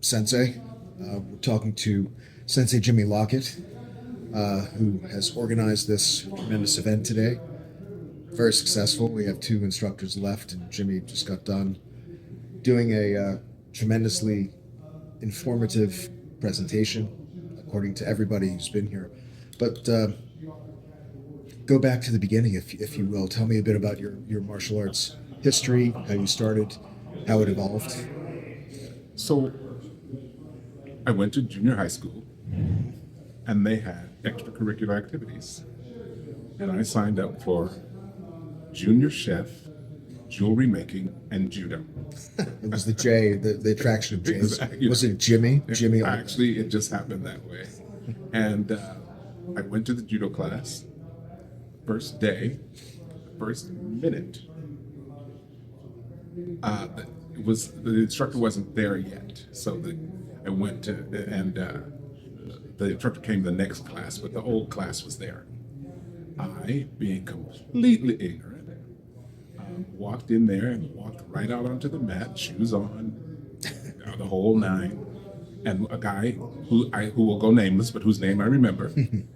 Sensei. We're talking to Sensei Jimmy Lockett, who has organized this tremendous event today. Very successful. We have two instructors left, and Jimmy just got done doing a tremendously informative presentation, according to everybody who's been here. But go back to the beginning, if you will. Tell me a bit about your martial arts history, how you started, how it evolved. So I went to junior high school and they had extracurricular activities. And I signed up for junior chef, jewelry making, and judo. It was the J, the attraction of J's. Exactly. Was it Jimmy? Jimmy. Actually, it just happened that way. And I went to the judo class. First day, first minute, the instructor wasn't there yet. So I went to, and the instructor came to the next class, but the old class was there. I, being completely ignorant, walked in there and walked right out onto the mat, shoes on, the whole nine. And a guy who will go nameless, but whose name I remember.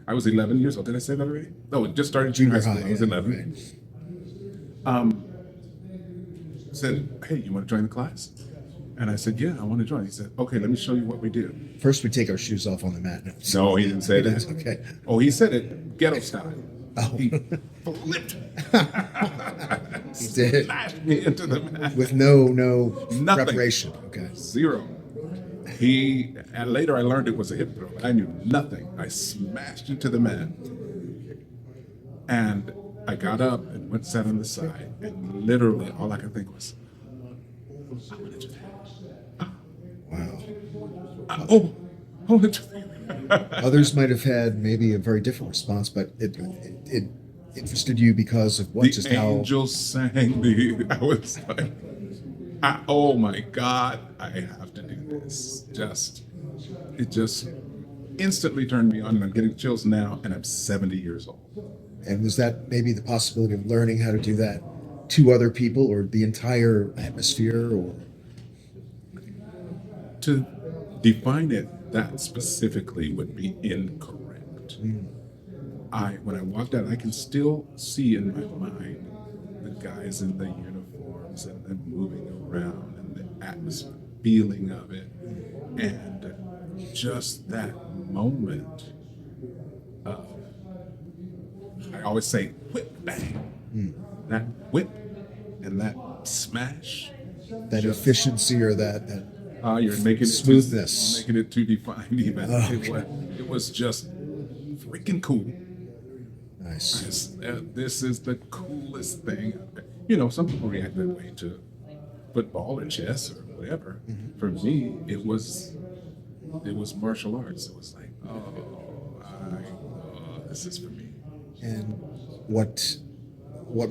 I was 11 years old. Did I say that already? No, it just started junior high school. I was 11. Said, "Hey, you want to join the class?" And I said, "Yeah, I want to join." He said, "Okay, let me show you what we do." First, we take our shoes off on the mat. No, he didn't say that. Okay. Oh, he said it ghetto style. Oh. He flipped. He did. Smashed me into the mat. With no Nothing. preparation. Okay. Zero. And later I learned it was a hip throw, but I knew nothing. I smashed into the mat. And I got up and went sat on the side, and literally all I could think was, I want to do that. Wow. I want to do that. Others might have had maybe a very different response, but it interested you because of what? The angels sang I was like, oh my God, I have to do this. It just instantly turned me on, and I'm getting chills now, and I'm 70 years old. And was that maybe the possibility of learning how to do that to other people, or the entire atmosphere, or? To define it that specifically would be incorrect. When I walked out, I can still see in my mind the guys in the uniforms and them moving around and the atmosphere, feeling of it, and just that moment of, I always say, whip bang. That whip and that smash. That efficiency, or that You're making smoothness. making it too defined even. Okay. It was just freaking cool. Nice. This is the coolest thing. Some people react that way to football or chess or whatever. For me, it was martial arts. It was like, this is for me. And what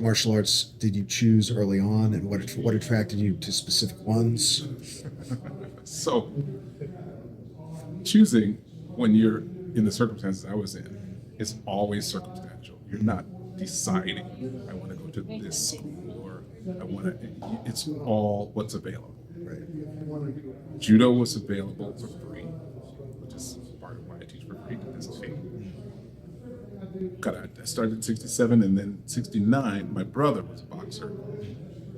martial arts did you choose early on, and what attracted you to specific ones? So, choosing when you're in the circumstances I was in is always circumstantial. You're not deciding, I want to go to this school, or I want to, it's all what's available. Right. Judo was available for free, which is part of why I teach for free, because it's free. I started in 67, and then 69, my brother was a boxer.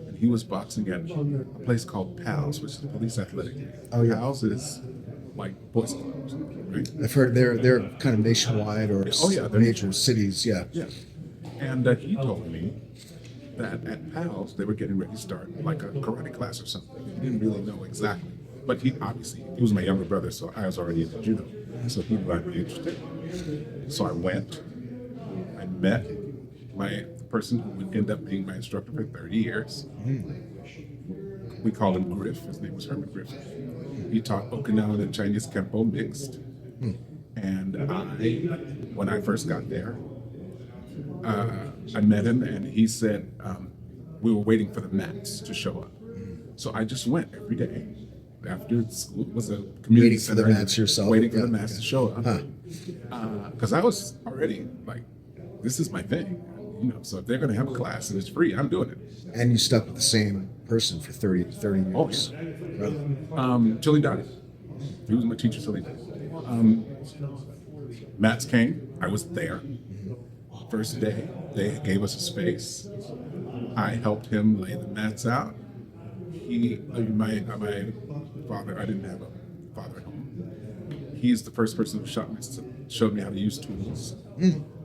And he was boxing at a place called PALS, which is the Police Athletic League. Oh, yeah. PALS is like boys clubs, right? I've heard they're kind of nationwide, or they're major cities. Yeah. Yeah. And he told me that at PALS, they were getting ready to start like a karate class or something. He didn't really know exactly. But he was my younger brother, so I was already into judo. So he might be interested. So I went. I met the person who would end up being my instructor for 30 years. We called him Griff. His name was Herman Griff. He taught Okinawan and Chinese Kempo mixed. And when I first got there, I met him, and he said we were waiting for the mats to show up. So I just went every day. After school, it was a community Waiting for the center, mats yourself. Waiting for Yeah, the mats okay. to show up. Because I was already like, this is my thing. So if they're going to have a class and it's free, I'm doing it. And you stuck with the same person for 30 years. Oh, yeah. Right. Till he died. He was my teacher till he died. Um, Mats came. I was there. First day, they gave us a space. I helped him lay the mats out. My father, I didn't have a father at home. He's the first person who showed me how to use tools.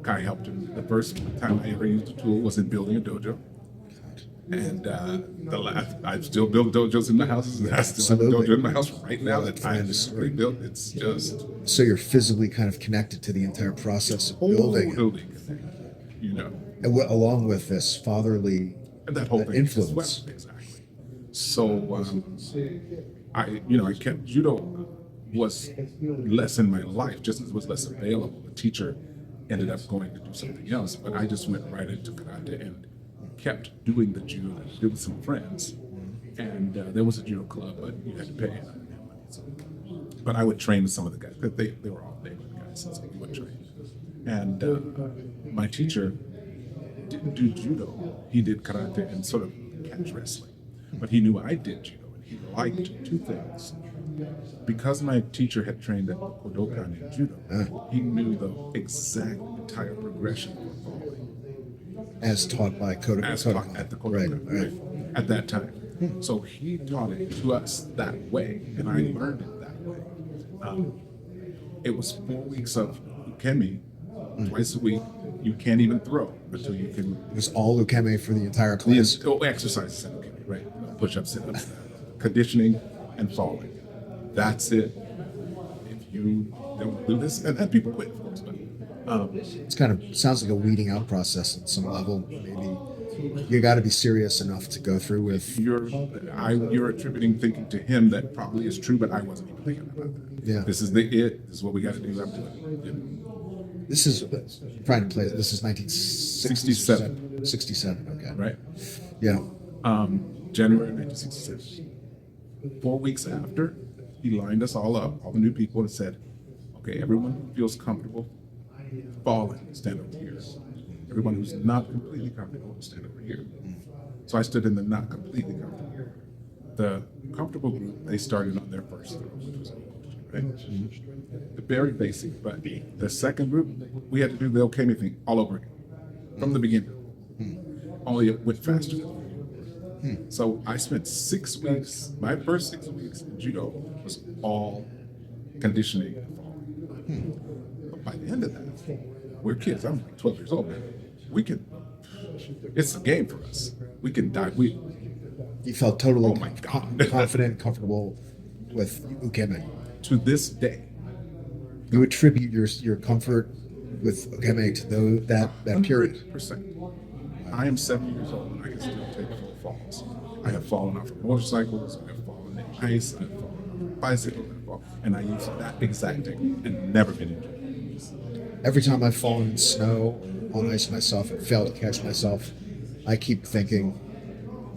I helped him. The first time I ever used a tool was in building a dojo. And I still build dojos in my house. I still have a dojo in my house right now that I just rebuilt. It's just So you're physically kind of connected to the entire process of building, you know, and along with this fatherly and that whole thing influence. as well. Exactly. So I kept judo was less in my life, just as it was less available. The teacher ended up going to do something else, but I just went right into karate and kept doing the judo that I did with some friends. And there was a judo club, but you had to pay. And I didn't have money, so. But I would train with some of the guys because they were all neighborhood guys, so we would train. And my teacher didn't do judo; he did karate and sort of catch wrestling. But he knew I did judo, and he liked two things. Because my teacher had trained at Kodokan in judo, he knew the exact entire progression for falling. As taught by Kodokan. As taught at the Kodokan, right, at that time. So he taught it to us that way, and I learned it that way. It was 4 weeks of ukemi, twice a week. You can't even throw until you can. It was all ukemi for the entire class. Exercises in ukemi, right? Push-ups, sit-ups, conditioning, and falling. That's it. If you don't do this, and people quit, of course, but It's kind of sounds like a weeding out process at some level. Maybe you got to be serious enough to go through with. you're attributing thinking to him that probably is true, but I wasn't even thinking about that. Yeah. This is this is what we got to do. I'm doing. This is trying to play. This is 1967. 67. Okay. Right. Yeah. January 1967. 4 weeks after, he lined us all up, all the new people, and said, "Okay, everyone who feels comfortable falling, stand over here. Everyone who's not completely comfortable, stand over here." So I stood in the not completely comfortable. The comfortable group, they started on their first throw, which was right? The very basic, but the second group, we had to do the okami thing all over again, from the beginning. Only it went faster. So I spent 6 weeks, my first 6 weeks in judo was all conditioning and falling. But by the end of that, we're kids. I'm like 12 years old, man. We can, it's a game for us. We can die. You felt totally Oh my God. confident, comfortable with ukemi. To this day, You attribute your comfort with ukemi to that period. 100%. I am 7 years old and I can still take full falls. I have fallen off of motorcycles, I have fallen in ice, I have fallen off bicycles, and I use that exact technique and never been injured. Every time I've fallen in snow on ice myself and failed to catch myself, I keep thinking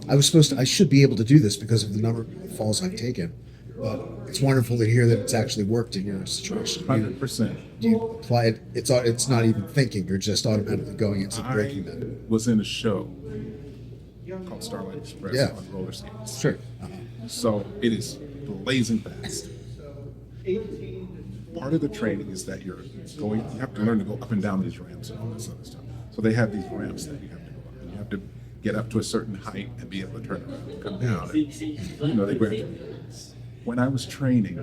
I should be able to do this because of the number of falls I've taken. But it's wonderful to hear that it's actually worked in your situation. 100%. You apply it. It's not even thinking. You're just automatically going into breaking I that. was in a show called Starlight Express Yeah. on roller skates. Sure. So it is blazing fast. Part of the training is that you have to learn to go up and down these ramps and all this other stuff. So they have these ramps that you have to go up, and you have to get up to a certain height and be able to turn around and come down. And, they graduate. When I was training,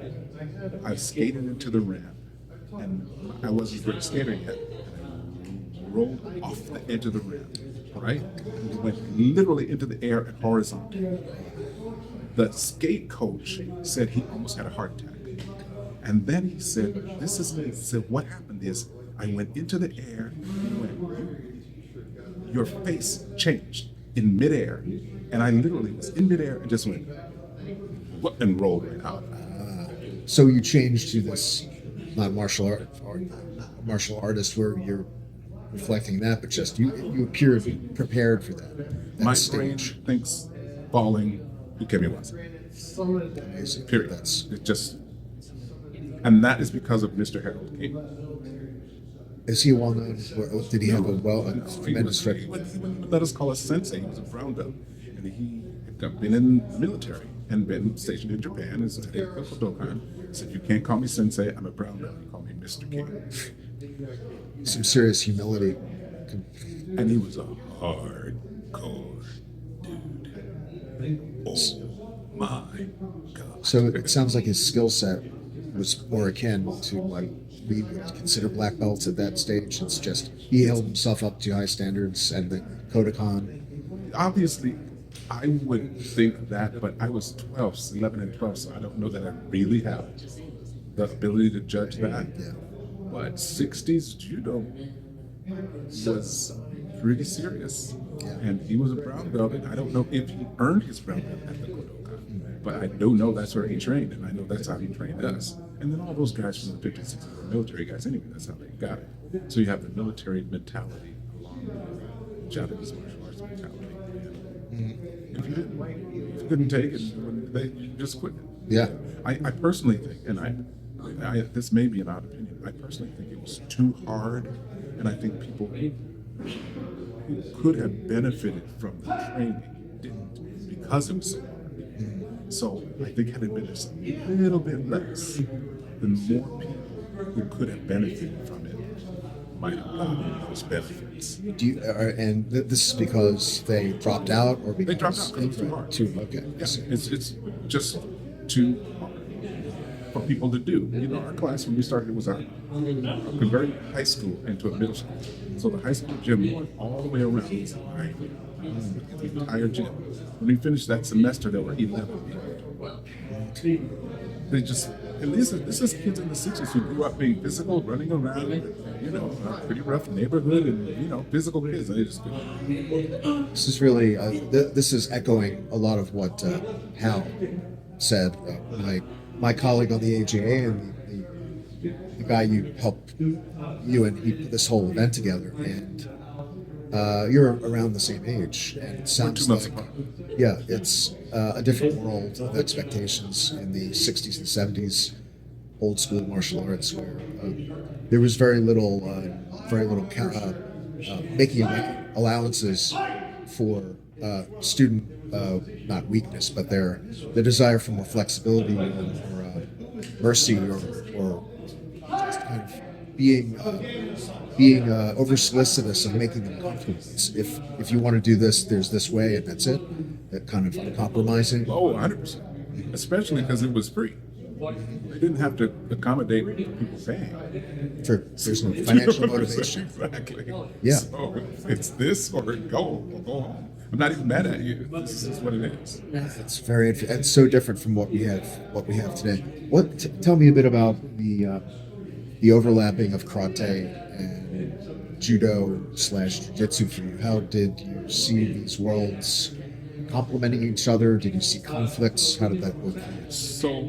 I skated into the ramp, and I wasn't really skating yet. And I rolled off the edge of the ramp, right? And went literally into the air and horizontal. The skate coach said he almost had a heart attack. And then he said, what happened is I went into the air and your face changed in midair. And I literally was in midair and just went, and rolled right out. So you changed to this not martial artist where you're reflecting that, but just you appear prepared for that My stage. brain thinks falling, ukemi was. Amazing. Period. That's It just, and that is because of Mr. Harold King. Is he well known? Did he have a tremendous He would let us call us sensei. He was a brown belt, and he had been in the military. and been stationed in Japan as a Kodokan. Said, you can't call me sensei, I'm a brown belt, you call me Mr. King. Some serious humility. And he was a hardcore dude. Oh my God. So it sounds like his skill set was more akin to what we would consider black belts at that stage. It's just he held himself up to high standards and the Kodokan. Obviously, I would think that, but I was 12, 11 and 12, so I don't know that I really have the ability to judge that. Yeah. But 60s judo was pretty serious. Yeah. And he was a brown belt, and I don't know if he earned his brown belt at the Kodokan, but I do know that's where he trained, and I know that's how he trained us. And then all those guys from the 50s, 60s were military guys anyway, that's how they got it. So you have the military mentality along with Japanese martial arts mentality. If you couldn't take it, they just quit it. Yeah. I personally think, and I this may be an odd opinion, I personally think it was too hard, and I think people who could have benefited from the training didn't because it was so hard. So I think had it been just a little bit less, then more people who could have benefited from it might have gotten those benefits. Do you, this is because they dropped out, or because They dropped out because it was too hard. Okay. Yeah, it's just too hard for people to do. You know, our class when we started, it was a converted high school into a middle school. So the high school gym went all the way around the entire gym. When we finished that semester, there were 11 people. They just, and this is kids in the 60s who grew up being physical, running around, you know, a pretty rough neighborhood, and, you know, physical kids. And they just couldn't. This is really this is echoing a lot of what Hal said. My colleague on the AJA and the guy you helped, you and he put this whole event together, and you're around the same age, and it sounds 2 months like apart. it's a different world of expectations in the 60s and 70s, old school martial arts, where there was very little making allowances for student not weakness, but their desire for more flexibility or mercy or just kind of being over solicitous and making them comfortable. If you want to do this, there's this way, and that's it. That kind of uncompromising. Oh, 100%. Especially because it was free. They didn't have to accommodate people paying. For there's no financial You know what I'm saying? motivation. Exactly. Yeah. So it's this or go home. I'm not even mad at you. This is what it is. It's it's so different from what we have today. Tell me a bit about the overlapping of karate and judo / jiu-jitsu for you. How did you see these worlds complementing each other? Did you see conflicts? How did that work for you? So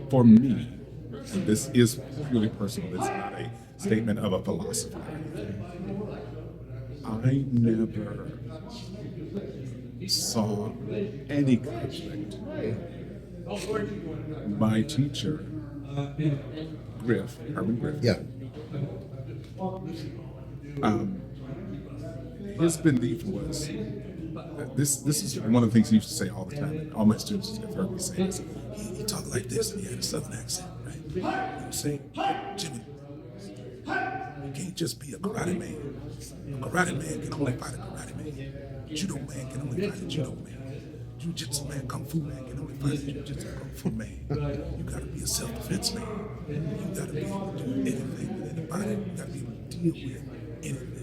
for me, and this is purely personal, it's not a statement of a philosophy. I never saw any conflict. My teacher, Herman Griff, Yeah. his belief was this is one of the things he used to say all the time, and all my students have heard me say this. He talked like this, and he had a southern accent, right? He would say, Jimmy, you can't just be a karate man. A karate man can only fight a karate man. Judo man can only fight a judo man. Jiu-jitsu man, kung fu man can only fight a jiu-jitsu kung fu man. You gotta be a self-defense man. You gotta be able to do anything with anybody. You gotta be able to deal with anything.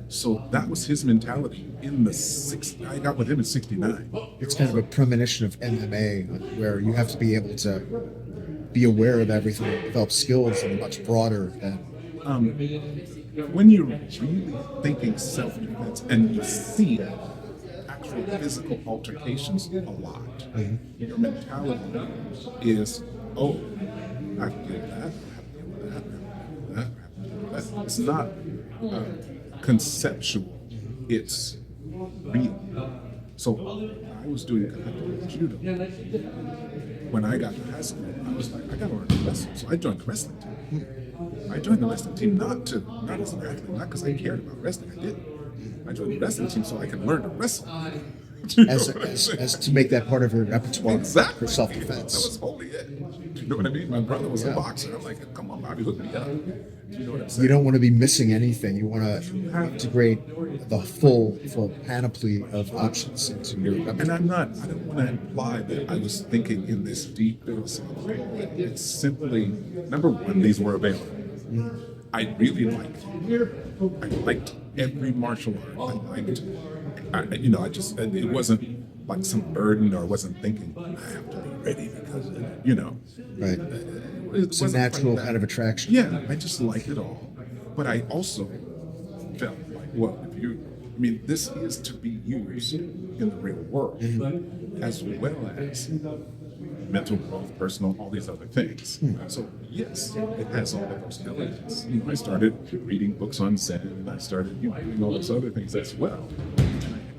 So that was his mentality in the 60s. I got with him in 69. It's kind of a premonition of MMA, where you have to be able to be aware of everything, develop skills that are much broader than. When you're really thinking self-defense and you see actual physical altercations a lot, your mentality is, oh, I can deal with that, I have to deal with that, I have to deal with that. It's not conceptual, it's real. So I was doing karate and judo. When I got to high school, I was like, I gotta learn to wrestle. So I joined the wrestling team. I joined the wrestling team not as an athlete, not because I cared about wrestling. I didn't. I joined the wrestling team so I could learn to wrestle. You know as what I'm saying? as to make that part of your repertoire Exactly. for That self-defense. was wholly it. You know what I mean? My brother was a Yeah. boxer. I'm like, come on, Bobby, hook me up. You know what I'm saying? You don't want to be missing anything. You want to integrate the full panoply of options into your And repertoire. I don't want to imply that I was thinking in this deep philosophical way. It's simply, number one, these were available. I really liked every martial art. It wasn't like some burden, or I wasn't thinking, I have to be ready because, Right. it It's a wasn't like natural that. kind of attraction. Yeah, I just like it all. But I also felt like, well, this is to be used in the real world, as well as mental growth, personal, all these other things. So yes, it has all of those elements. I started reading books on Zen, and I started doing all those other things as well.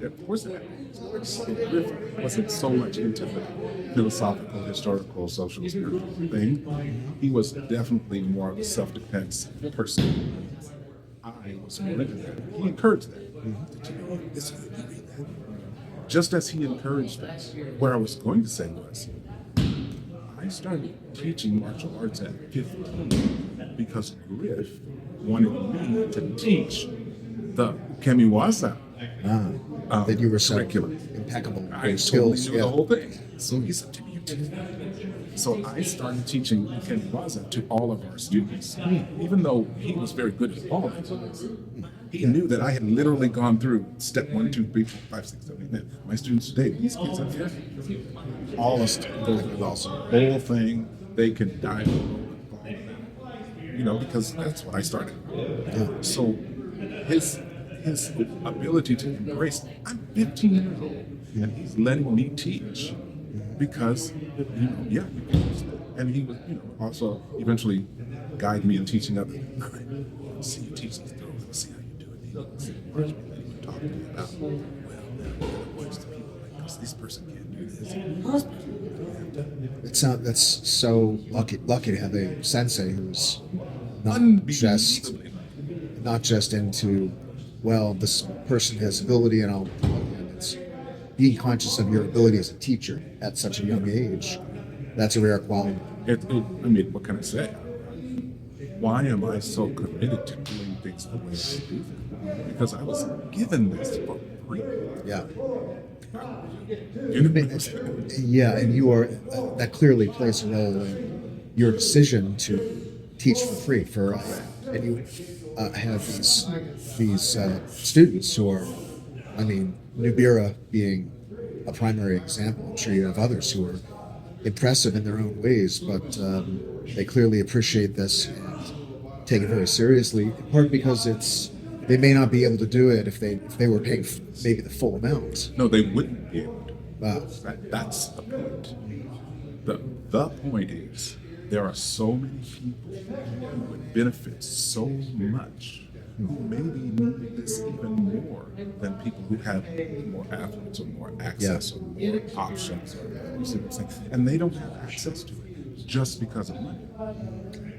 And of course, Griff wasn't so much into the philosophical, historical, social, spiritual thing. He was definitely more of a self-defense person. I was more into that. He encouraged that. This is you read that. Just as he encouraged that. Where I was going to say was, I started teaching martial arts at 15 because Griff wanted me to teach the Kemiwaza That you were so curriculum. impeccable with I your totally skills. knew the whole thing. So he said, "Jimmy, you teach me." So I started teaching Kemiwaza to all of our students, even though he was very good at all of it. He knew that I had literally gone through step 1, 2, 3, 4, 5, 6, 7, 8, 9. My students today, these kids up here, all of them, awesome. Whole thing, they can dive, because that's what I started. So his ability to embrace, I'm 15 years old, and he's letting me teach because, you can use that. And he was, also eventually guide me in teaching others. All right, see you teach these throws, let's see how you do it. He talk to me about, well, now you gotta watch the people like this person can't do this. That's so lucky to have a sensei who's Unbelievably. not just into, well, this person has ability and I'll promote him. It's being conscious of your ability as a teacher at such a young age. That's a rare quality. What can I say? Why am I so committed to doing things the way I do them? Because I was given this for free. Yeah. You know? And you are that clearly plays a role in your decision to teach for free and you have these students who are, Nubira being a primary example. I'm sure you have others who are impressive in their own ways, but they clearly appreciate this and take it very seriously. In part because they may not be able to do it if they were paying maybe the full amount. No, they wouldn't be able to. Wow. That's the point. The point is, there are so many people who would benefit so much, who maybe need this even more than people who have more affluence or more access or more options. You see what I'm saying? And they don't have access to it just because of money.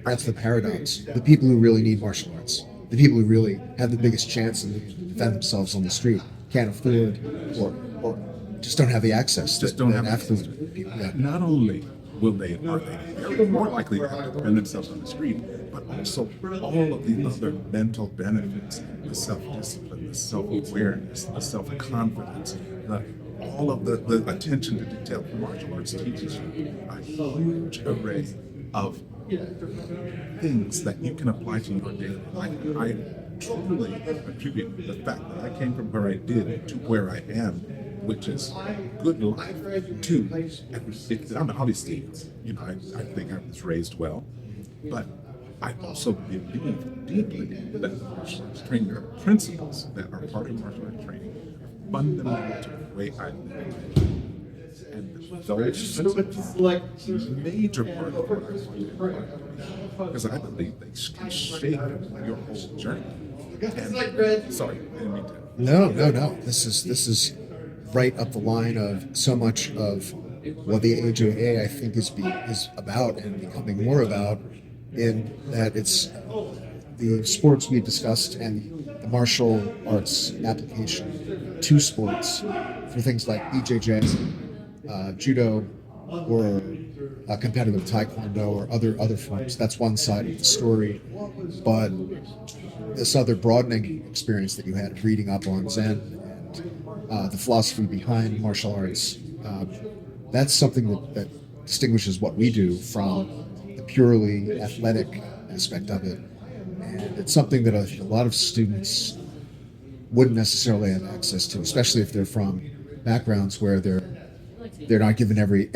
That's the paradox. The people who really need martial arts, the people who really have the biggest chance to defend themselves on the street, can't afford or just don't have the access. Just don't have affluent access to it. people. Yeah. Not only are they very more likely to have to defend themselves on the street, but also all of the other mental benefits, the self-discipline, the self-awareness, the self-confidence, all of the attention to detail. Martial arts teaches you a huge array of things that you can apply to your daily life. I truly attribute the fact that I came from where I did to where I am, which is good life, to, obviously, I think I was raised well, but I also believe deeply that martial arts training, the principles that are part of martial arts training, are fundamental to the way I live. And those principles, major part of what I want to do, because I believe they can shape your whole journey. And, sorry, I didn't mean to. No. This is right up the line of so much of what the AJA I think is about and becoming more about, in that it's the sports we discussed and the martial arts application to sports for things like BJJ, judo, or competitive taekwondo or other forms. That's one side of the story. But this other broadening experience that you had of reading up on Zen and the philosophy behind martial arts, that's something that distinguishes what we do from the purely athletic aspect of it. And it's something that I think a lot of students wouldn't necessarily have access to, especially if they're from backgrounds where they're not given every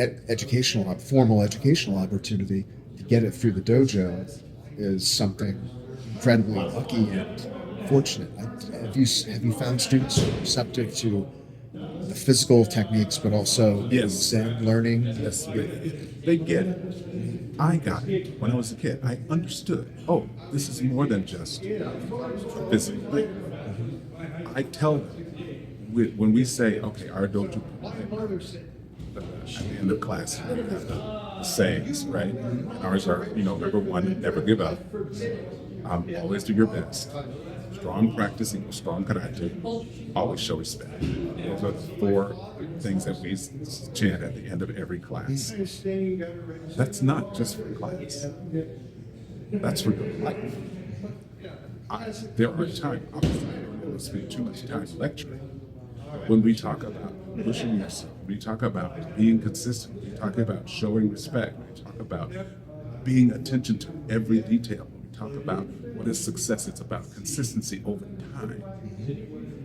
formal educational opportunity to get it through the dojo. Is something incredibly lucky and fortunate. Have you found students receptive to the physical techniques, but also Yes. Zen learning? Yes, they get it. I got it when I was a kid. I understood. Oh, this is more than just physical. I tell them when we say, okay, our dojo at the end of class, we have the sayings, right? And ours are, number one, never give up. Always do your best. Strong practice equals strong karate. Always show respect. Those are the four things that we chant at the end of every class. That's not just for class. That's for your life. There are times, obviously, I don't want to spend too much time lecturing. When we talk about pushing yourself, we talk about being consistent, we talk about showing respect, we talk about being attention to every detail, we talk about what is success, it's about consistency over time.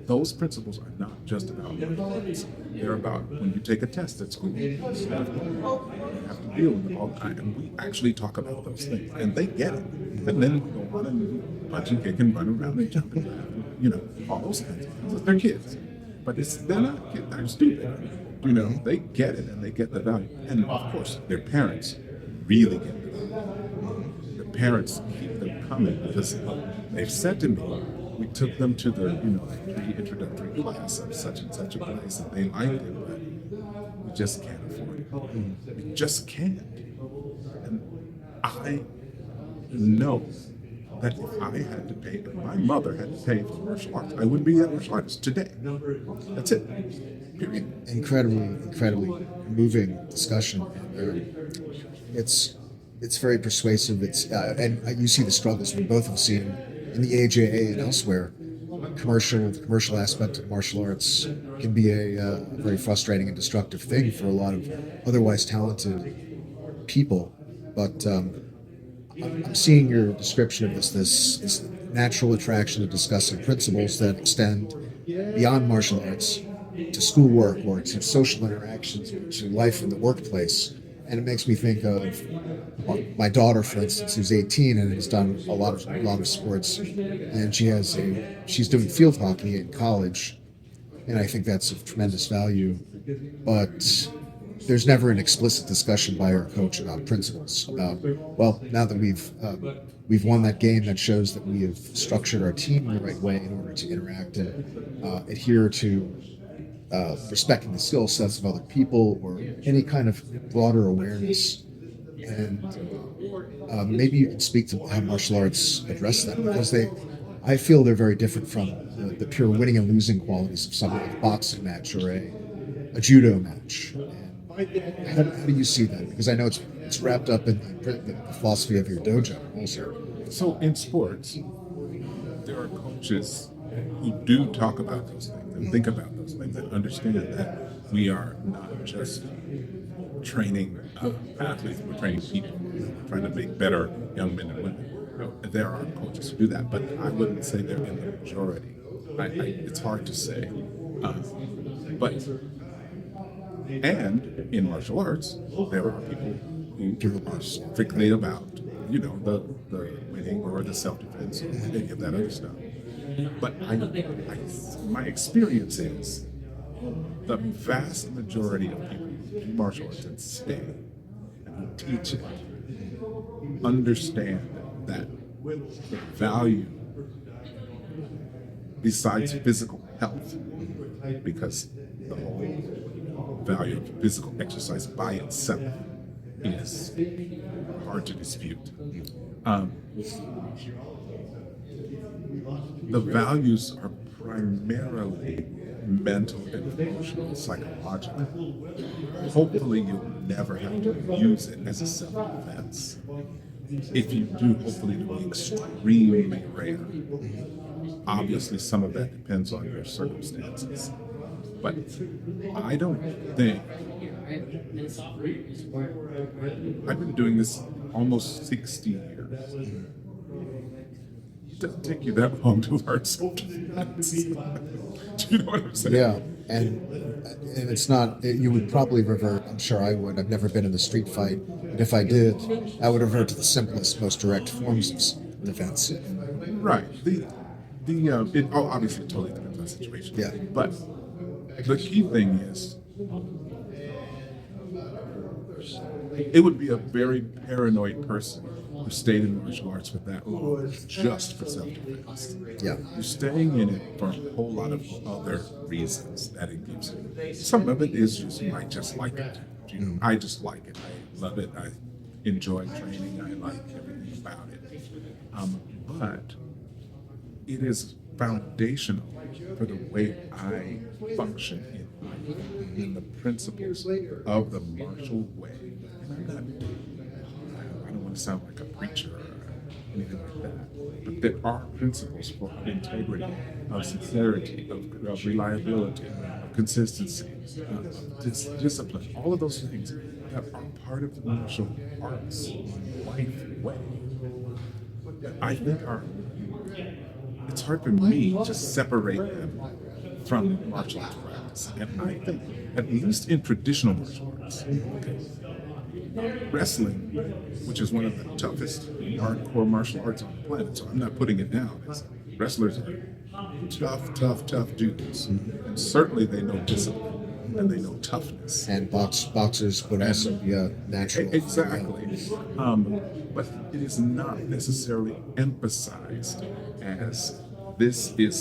Those principles are not just about words. They're about when you take a test at school, you have to deal with it all the time. And we actually talk about those things, and they get it. And then we go on and punch and kick and run around and jump and laugh, all those kinds of things. They're kids. But they're not kids, they're stupid. They get it and they get the value. And of course, their parents really get the value. The parents keep them coming because they've said to me, we took them to the free introductory class of such and such a place, and they liked it, but we just can't afford it. We just can't. And I know that if I had to pay, if my mother had to pay for martial arts, I wouldn't be a martial artist today. That's it. Period. Incredibly moving discussion. It's very persuasive. And you see the struggles we both have seen in the AJA and elsewhere. The commercial aspect of martial arts can be a very frustrating and destructive thing for a lot of otherwise talented people. But I'm seeing your description of this natural attraction of discussing principles that extend beyond martial arts to schoolwork or to social interactions or to life in the workplace. And it makes me think of my daughter, for instance, who's 18 and has done a lot of sports, and she's doing field hockey in college, and I think that's of tremendous value. But there's never an explicit discussion by our coach about principles. About now that we've won that game, that shows that we have structured our team in the right way in order to interact and adhere to respecting the skill sets of other people or any kind of broader awareness. And maybe you can speak to how martial arts address that, because I feel they're very different from the pure winning and losing qualities of something like a boxing match or a judo match. And how do you see that? Because I know it's wrapped up in the philosophy of your dojo also. So in sports, there are coaches who do talk about those things and think about those things and understand that we are not just training athletes, we're training people, we're trying to make better young men and women. There are coaches who do that, but I wouldn't say they're in the majority. It's hard to say. And in martial arts, there are people who are strictly about, the winning or the self-defense or any of that other stuff. But my experience is the vast majority of people who do martial arts and stay and who teach it understand that the value, besides physical health, because the whole value of physical exercise by itself is hard to dispute. The values are primarily mental and emotional, psychological. Hopefully, you'll never have to use it as a self-defense. If you do, hopefully it'll be extremely rare. Obviously, some of that depends on your circumstances. But I don't think I've been doing this almost 60 years. It doesn't take you that long to learn self-defense. Do you know what I'm saying? Yeah, and it's not. You would probably revert. I'm sure I would. I've never been in a street fight, but if I did, I would revert to the simplest, most direct forms of defense. Right. It obviously totally depends on the situation. Yeah. But the key thing is, it would be a very paranoid person who stayed in martial arts for that long just for self-defense. Yeah, You're staying in it for a whole lot of other reasons that it gives you. Some of it is just you might just like it. You know, I just like it. I love it. I enjoy training. I like everything about it. But it is foundational for the way I function in life, in the principles of the martial way. And I don't want to sound like a preacher or anything like that, but there are principles for integrity, of sincerity, of reliability, of consistency, of discipline, all of those things that are part of the martial arts life way. I think it's hard for me to separate them from martial arts practice. And I think, at least in traditional martial arts, wrestling, which is one of the toughest hardcore martial arts on the planet, so I'm not putting it down. Wrestlers are tough dudes. And certainly they know discipline and they know toughness. and boxers would also be a natural. Exactly. But it is not necessarily emphasized as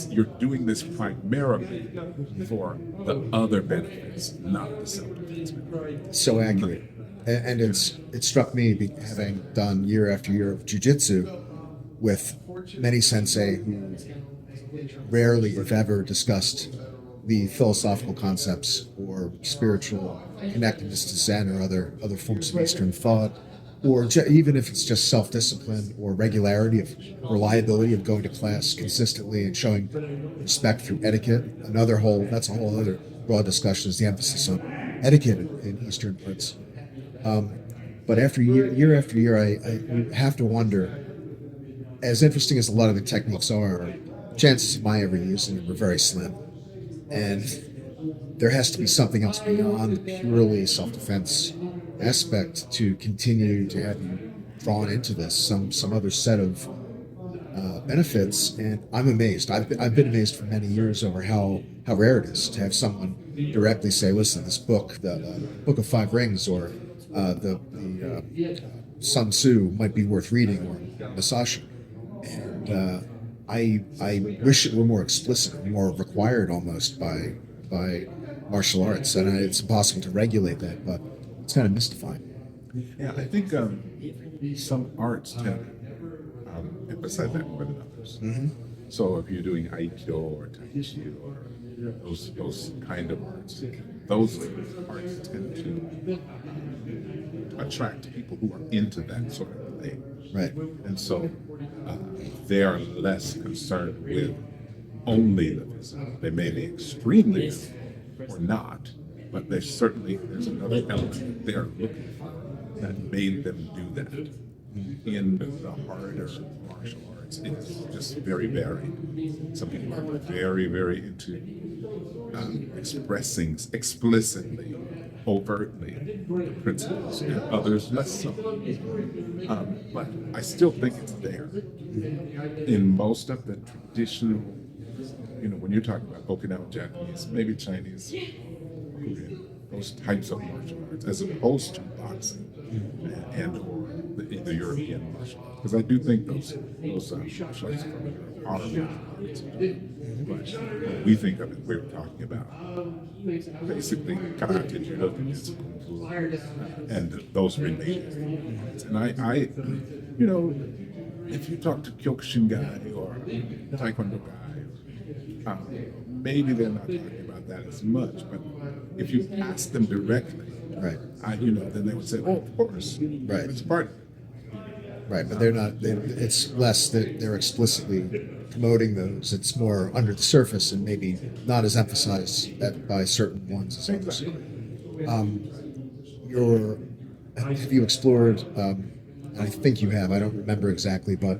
you're doing this primarily for the other benefits, not the self-defense benefits. So accurate. And it struck me, having done year after year of jiu-jitsu with many sensei who rarely, if ever, discussed the philosophical concepts or spiritual connectedness to Zen or other forms of Eastern thought, or even if it's just self-discipline or regularity of reliability of going to class consistently and showing respect through etiquette. That's a whole other broad discussion, is the emphasis on etiquette in Eastern arts. But year after year, I have to wonder, as interesting as a lot of the techniques are, chances of my ever using them are very slim. And there has to be something else beyond the purely self-defense aspect to continue to have you drawn into this, some other set of benefits. And I'm amazed. I've been amazed for many years over how rare it is to have someone directly say, listen, this book, the Book of Five Rings, or the Sun Tzu might be worth reading, or Musashi. And I wish it were more explicit, more required almost by martial arts. And it's impossible to regulate that, but it's kind of mystifying. Yeah, I think some arts tend to emphasize that more than others. Mm-hmm. So if you're doing Aikido or Tai Chi or those kind of arts, those arts tend to attract people who are into that sort of thing. Right. And so they are less concerned with only the physical. They may be extremely physical or not, but there's another element that they are looking for that made them do that. In the harder martial arts, it's just very varied. Some people are very, very into expressing explicitly, overtly the principles, and others less so. But I still think it's there. In most of the traditional, when you're talking about Okinawan Japanese, maybe Chinese, Korean, those types of martial arts, as opposed to boxing and or the European martial arts. Because I do think those martial arts from Europe are martial arts. But when we think of it, we're talking about basically karate, judo, jiu-jitsu, kung fu, and those related arts. And I if you talk to Kyokushin guy or Taekwondo guy, maybe they're not talking about that as much. But if you ask them directly, Right. then they would say, "Oh, of course, Right. it's part." Right, but they're not. It's less that they're explicitly promoting those. It's more under the surface and maybe not as emphasized by certain ones as others. Your have you explored? And I think you have. I don't remember exactly, but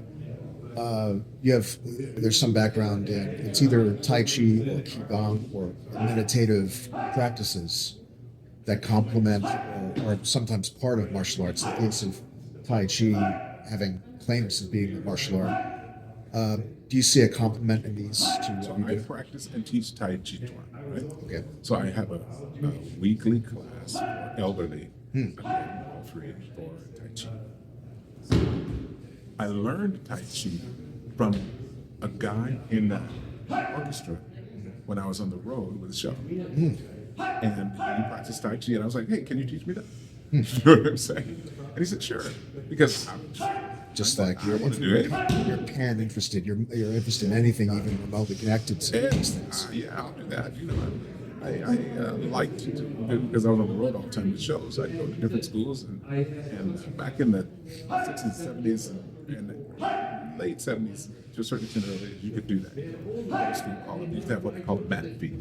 you have. There's some background in it's either Tai Chi or Qigong or meditative practices that complement or are sometimes part of martial arts. The case of Tai Chi having claims of being a martial art. Do you see a complement in these two? So I practice and teach Tai Chi Chuan, right? Okay. So I have a weekly class for elderly, again, all three for Tai Chi. I learned Tai Chi from a guy in the orchestra when I was on the road with a show. And he practiced Tai Chi, and I was like, "Hey, can you teach me that?" You know what I'm saying? And he said, "Sure," because Just I like you're want to do it. you're pan interested. You're interested in anything even remotely connected to these things. Yeah, I'll do that. I liked to because I was on the road all the time with shows. I'd go to different schools, and back in the 60s, 70s, and late 70s, to a certain extent earlier, you could do that. They used to have what they call a mat fee.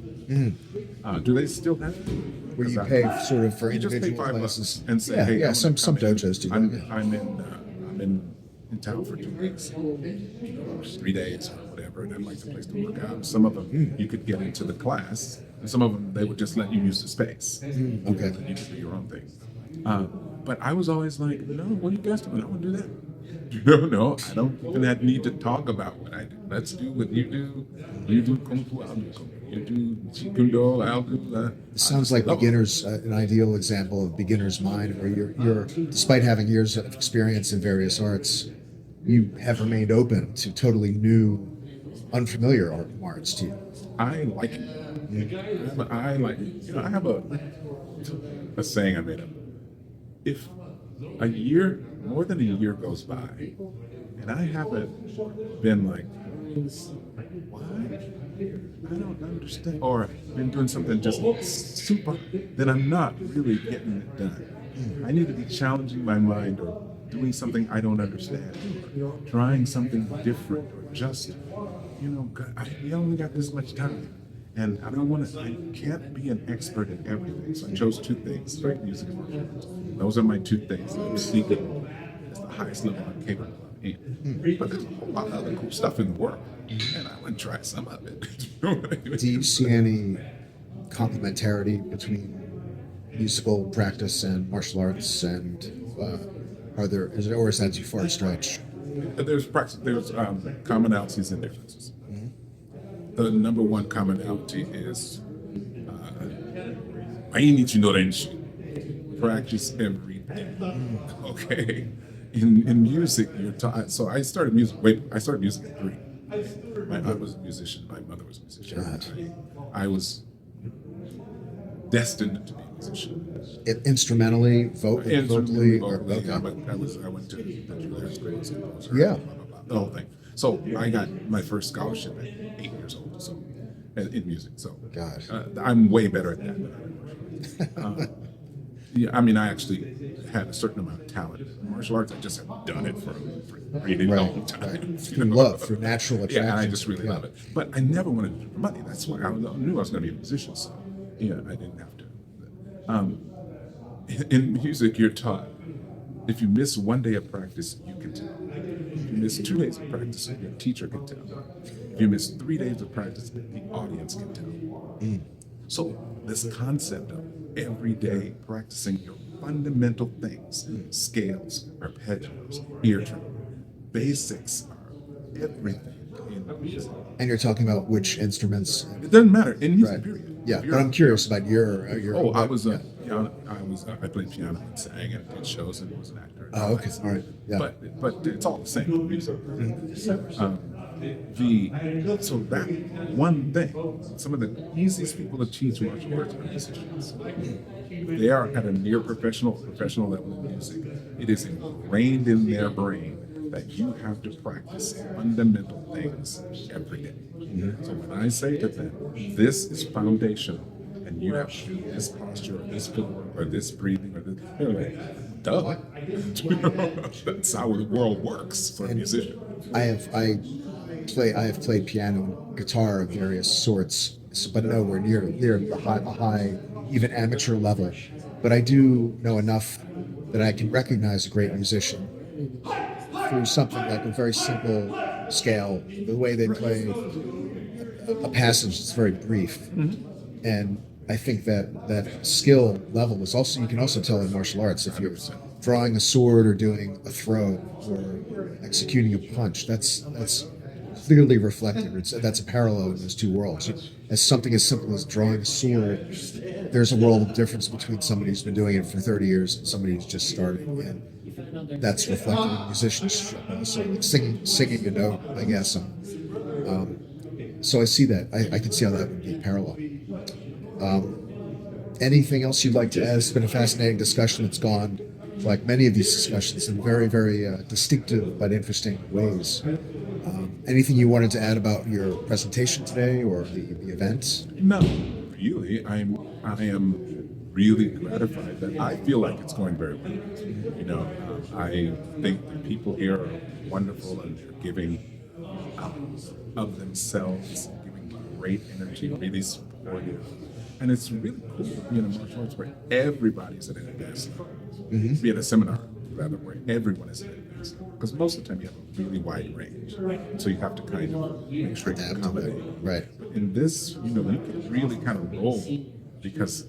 Do they still have it? Where you pay sort of for You just pay individual $5 classes. and say, Yeah, "Hey, yeah. I Some wanna come in. dojos do that. I'm in town for 2 weeks, 3 days, or whatever, and I'd like the place to work out." Some of them you could get into the class, and some of them they would just let you use the space. Okay. And you could do your own thing. But I was always like, "No, what are you guys doing? I want to do that." No, I don't even need to talk about what I do. Let's do what you do. You do kung fu, I'll do kung fu. You do taekwondo, I'll do that. It sounds like beginners, an ideal example of beginner's mind, where you're, despite having years of experience in various arts, you have remained open to totally new, unfamiliar arts to you. I like it. I like it. I have a saying I made up. If more than a year goes by, and I haven't been like, why? I don't understand. Or been doing something just super, then I'm not really getting it done. I need to be challenging my mind or doing something I don't understand, or trying something different, or just, God, I only got this much time. And I don't want to, I can't be an expert in everything. So I chose two things, straight music and martial arts. Those are my two things that I'm seeking as the highest level I'm capable of in. But there's a whole lot of other cool stuff in the world. And I want to try some of it. You know what I mean? Do you see any complementarity between musical practice and martial arts? And or is that too far a stretch? There's commonalities and differences. The number one commonality is practice everything. Okay, in music, you're taught. So I started music. I started music at 3. My aunt was a musician. My mother was a musician. I was destined to be a musician. Instrumentally, vocally, or vocally. okay. I went to the Juilliard grades. Yeah. Blah, blah, blah, the whole thing. So I got my first scholarship at 8 years old. So in music. So God. I'm way better at that. Yeah, I mean, I actually had a certain amount of talent. In martial arts, I just have done it for a really long time. Right. Through love, through natural attraction. Yeah, and I just really love it. But I never wanted to do it for money. That's why I knew I was going to be a musician. So yeah, I didn't have to. In music, you're taught if you miss 1 day of practice, you can tell. If you miss 2 days of practice, your teacher can tell. If you miss 3 days of practice, the audience can tell. So this concept of every day practicing your fundamental things, scales, arpeggios, ear drum, basics are everything in music. And you're talking about which instruments? It doesn't matter in music, Right. period. Yeah, but I'm curious about your. Oh, I was piano. I played piano and sang and did shows and was an actor. Oh, okay, all right, yeah. But it's all the same music. So that one thing, some of the easiest people to teach martial arts are musicians. They are at a near professional level in music. It is ingrained in their brain that you have to practice fundamental things every day. So when I say to them, this is foundational, and you have to do this posture, or this footwork, or this breathing, or this, they're like, duh. That's how the world works for a musician. I have played piano and guitar of various sorts, but nowhere near the high, even amateur level. But I do know enough that I can recognize a great musician through something like a very simple scale, the way they play a passage that's very brief. And I think that skill level is also, you can also tell in martial arts if you're drawing a sword or doing a throw or executing a punch. That's clearly reflected. That's a parallel in those two worlds. As something as simple as drawing a sword, there's a world of difference between somebody who's been doing it for 30 years and somebody who's just starting. And that's reflected in musicianship. So singing a note, I guess. So I see that. I can see how that would be parallel. Anything else you'd like to add? It's been a fascinating discussion. It's gone, like many of these discussions, in very, very distinctive but interesting ways. Anything you wanted to add about your presentation today or the event? No, really. I am really gratified that I feel like it's going very well. I think the people here are wonderful and they're giving of themselves, giving great energy, really supportive. And it's really cool to be in a martial arts where everybody's an ambassador. Be at a seminar, rather, where everyone is an ambassador. Because most of the time you have a really wide range. So you have to kind of make sure you accommodate. Right. But in this, you can really kind of roll because,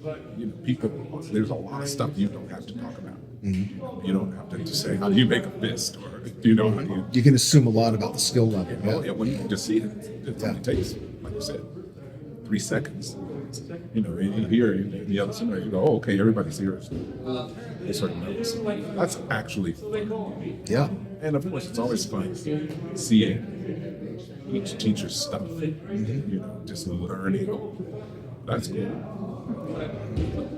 people, there's a lot of stuff you don't have to talk about. You don't have to just say, how do you make a fist? Or, how do you... You can assume a lot about the skill level. Oh, yeah, well, you can just see it. It only takes, like you said, 3 seconds. Here in the other seminar, you go, oh, okay, everybody's here. They sort of know. So that's actually fun. Yeah. And of course, it's always fun seeing each teacher's stuff. Just learning. That's cool.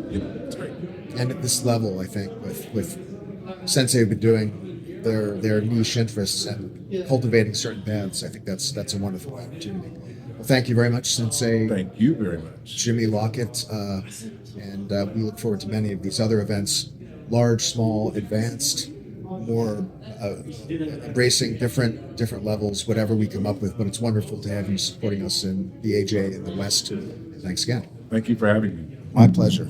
It's great. And at this level, I think, with Sensei have been doing their niche interests and cultivating certain paths, I think that's a wonderful opportunity. Well, thank you very much, Sensei. Thank you very much. Jimmy Lockett, and we look forward to many of these other events, large, small, advanced, more embracing different levels, whatever we come up with. But it's wonderful to have you supporting us in the AJ in the West. Thanks again. Thank you for having me. My pleasure.